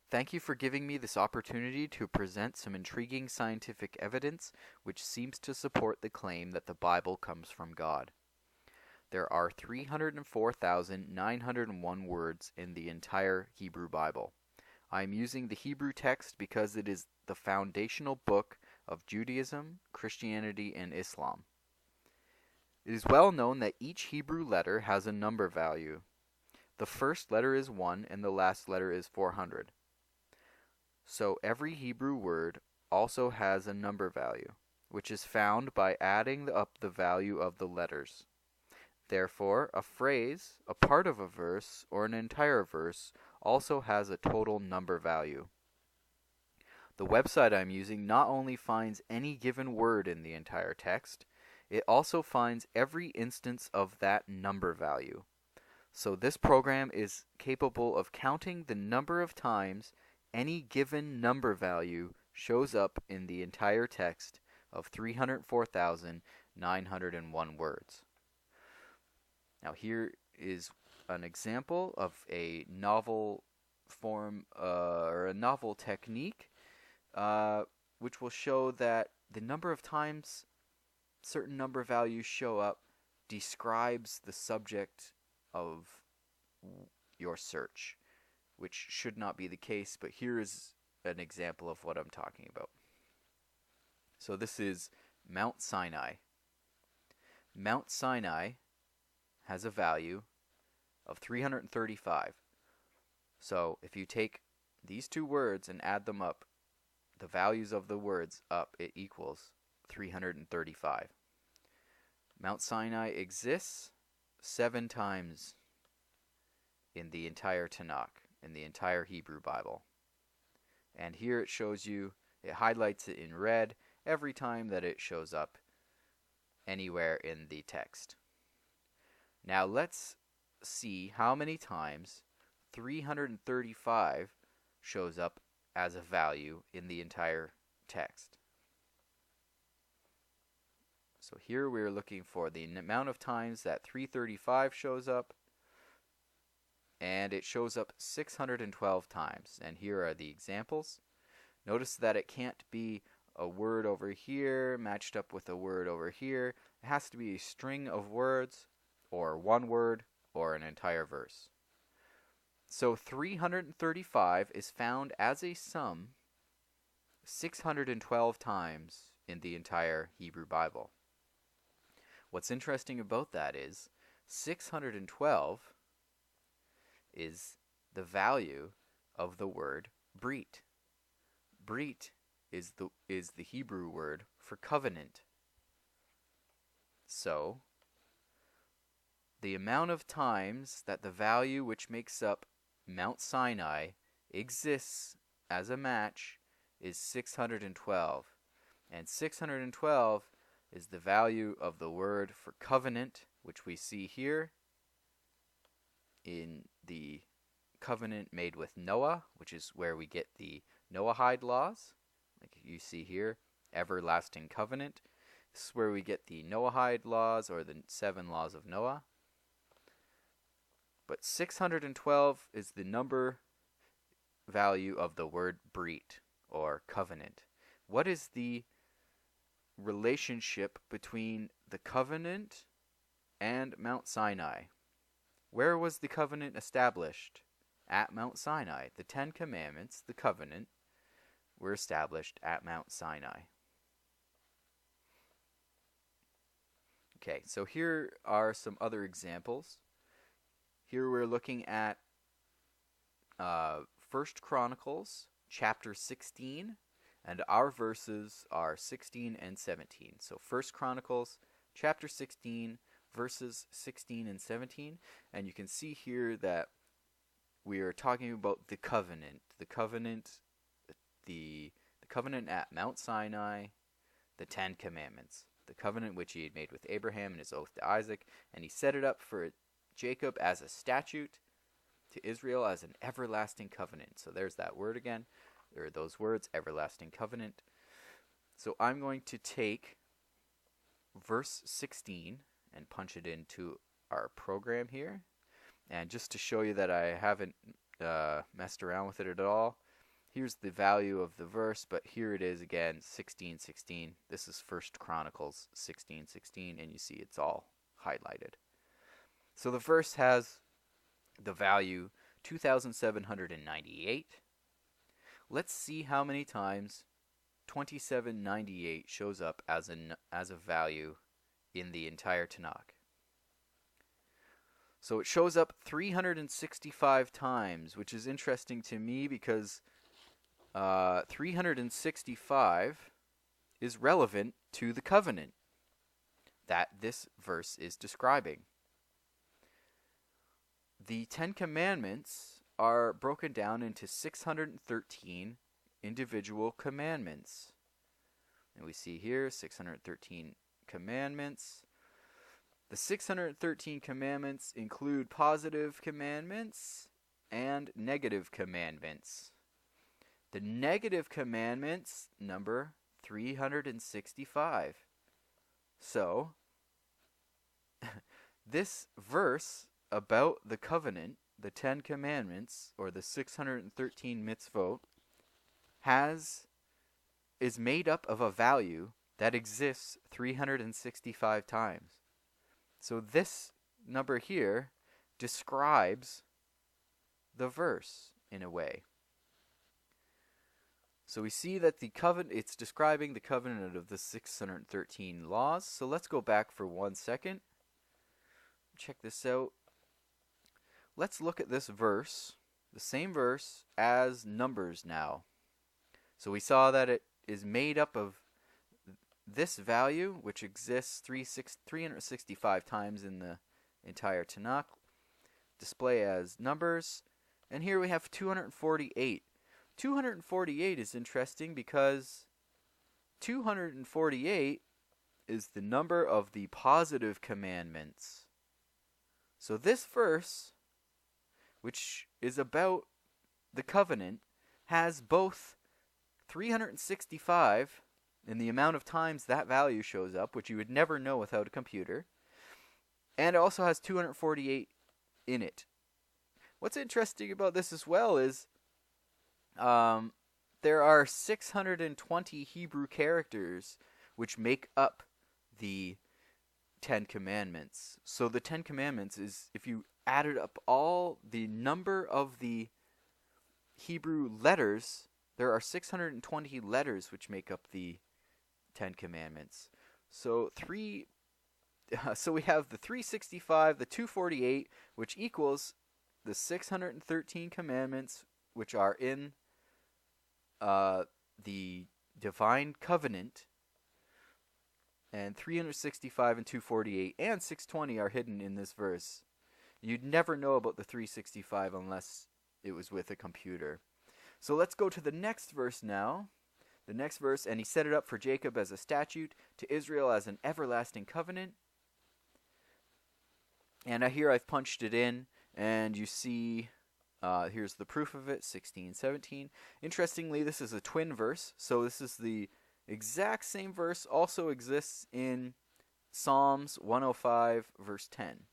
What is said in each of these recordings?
Thank you for giving me this opportunity to present some intriguing scientific evidence which seems to support the claim that the Bible comes from God. There are 304,901 words in the entire Hebrew Bible. I am using the Hebrew text because it is the foundational book of Judaism, Christianity, and Islam. It is well known that each Hebrew letter has a number value. The first letter is 1 and the last letter is 400. So every Hebrew word also has a number value, which is found by adding up the value of the letters. Therefore, a phrase, a part of a verse, or an entire verse also has a total number value. The website I'm using not only finds any given word in the entire text, it also finds every instance of that number value. So this program is capable of counting the number of times any given number value shows up in the entire text of 304,901 words. Now here is an example of a novel form or a novel technique which will show that the number of times certain number values show up describes the subject of your search, which should not be the case, but here is an example of what I'm talking about. So this is Mount Sinai. Mount Sinai has a value of 335. So if you take these two words and add them up, the values of the words up, it equals 335. Mount Sinai exists 7 times in the entire Tanakh, in the entire Hebrew Bible. And here it shows you, it highlights it in red every time that it shows up anywhere in the text. Now let's see how many times 335 shows up as a value in the entire text. So here we're looking for the amount of times that 335 shows up, and it shows up 612 times. And here are the examples. Notice that it can't be a word over here matched up with a word over here. It has to be a string of words, or one word, or an entire verse. So 335 is found as a sum 612 times in the entire Hebrew Bible. What's interesting about that is 612 is the value of the word brit. Brit is the Hebrew word for covenant. So the amount of times that the value which makes up Mount Sinai exists as a match is 612. And 612 is the value of the word for covenant, which we see here in the covenant made with Noah, which is where we get the Noahide laws. Like you see here, everlasting covenant. This is where we get the Noahide laws, or the 7 laws of Noah. But 612 is the number value of the word brit, or covenant. What is the relationship between the covenant and Mount Sinai? Where was the covenant established? At Mount Sinai. The 10 Commandments, the covenant, were established at Mount Sinai. Okay, so here are some other examples. Here we're looking at 1 Chronicles chapter 16, and our verses are 16 and 17. So 1 Chronicles chapter 16, verses 16 and 17, and you can see here that we are talking about the covenant. The covenant at Mount Sinai, the 10 Commandments. The covenant which he had made with Abraham and his oath to Isaac, and he set it up for Jacob as a statute, to Israel as an everlasting covenant. So there's that word again. There are those words, everlasting covenant. So I'm going to take verse 16 and punch it into our program here. And just to show you that I haven't messed around with it at all, here's the value of the verse, but here it is again, 16:16. This is 1 Chronicles 16:16, and you see it's all highlighted. So the verse has the value 2,798. Let's see how many times 2798 shows up as a value in the entire Tanakh. So it shows up 365 times, which is interesting to me because 365 is relevant to the covenant that this verse is describing. The 10 Commandments are broken down into 613 individual commandments. And we see here 613 commandments. The 613 commandments include positive commandments and negative commandments. The negative commandments number 365. So, this verse about the covenant, the 10 commandments, or the 613 mitzvot, is made up of a value that exists 365 times. So this number here describes the verse in a way. So we see that the covenant, it's describing the covenant of the 613 laws. So let's go back for 1 second. Check this out. Let's look at this verse, the same verse as Numbers now. So we saw that it is made up of this value, which exists 365 times in the entire Tanakh, display as Numbers, and here we have 248. 248 is interesting because 248 is the number of the positive commandments. So this verse, which is about the covenant, has both 365 in the amount of times that value shows up, which you would never know without a computer, and it also has 248 in it. What's interesting about this as well is there are 620 Hebrew characters which make up the 10 Commandments. So the 10 Commandments is, if you added up all the number of the Hebrew letters, there are 620 letters which make up the 10 Commandments. So we have the 365, the 248, which equals the 613 commandments, which are in the divine covenant, and 365 and 248 and 620 are hidden in this verse. You'd never know about the 365 unless it was with a computer. So let's go to the next verse now. The next verse, and he set it up for Jacob as a statute, to Israel as an everlasting covenant. And here I've punched it in, and you see, here's the proof of it, 16:17. Interestingly, this is a twin verse, so this is the exact same verse, also exists in Psalms 105, verse 10.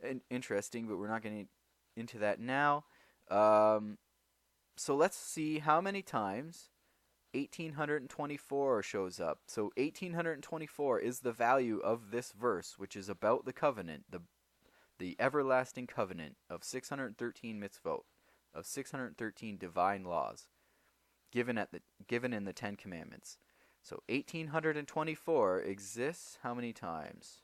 And interesting, but we're not getting into that now. So let's see how many times 1824 shows up. So 1824 is the value of this verse, which is about the covenant, the everlasting covenant of 613 mitzvot, of 613 divine laws, given in the 10 Commandments. So 1824 exists how many times?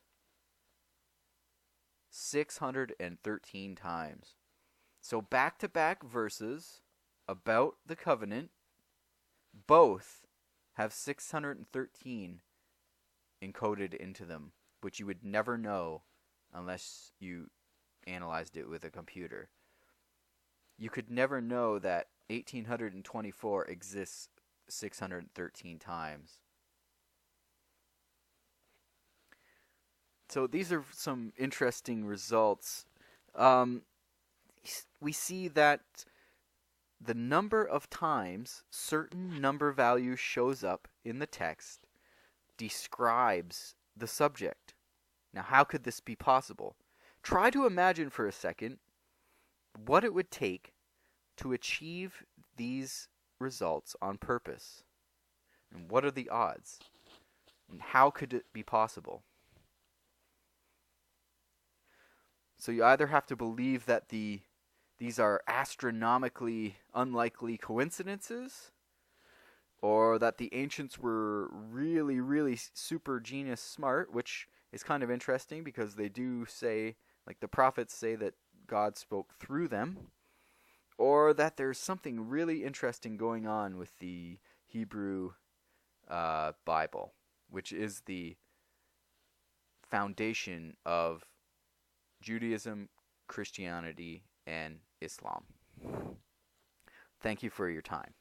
613 times. So back-to-back verses about the covenant, both have 613 encoded into them, which you would never know unless you analyzed it with a computer. You could never know that 1824 exists 613 times. So these are some interesting results. We see that the number of times certain number value shows up in the text describes the subject. Now, how could this be possible? Try to imagine for a second what it would take to achieve these results on purpose? And what are the odds? And how could it be possible? So you either have to believe that these are astronomically unlikely coincidences, or that the ancients were really, really super genius smart, which is kind of interesting because they do say, like the prophets say, that God spoke through them, or that there's something really interesting going on with the Hebrew Bible, which is the foundation of Judaism, Christianity, and Islam. Thank you for your time.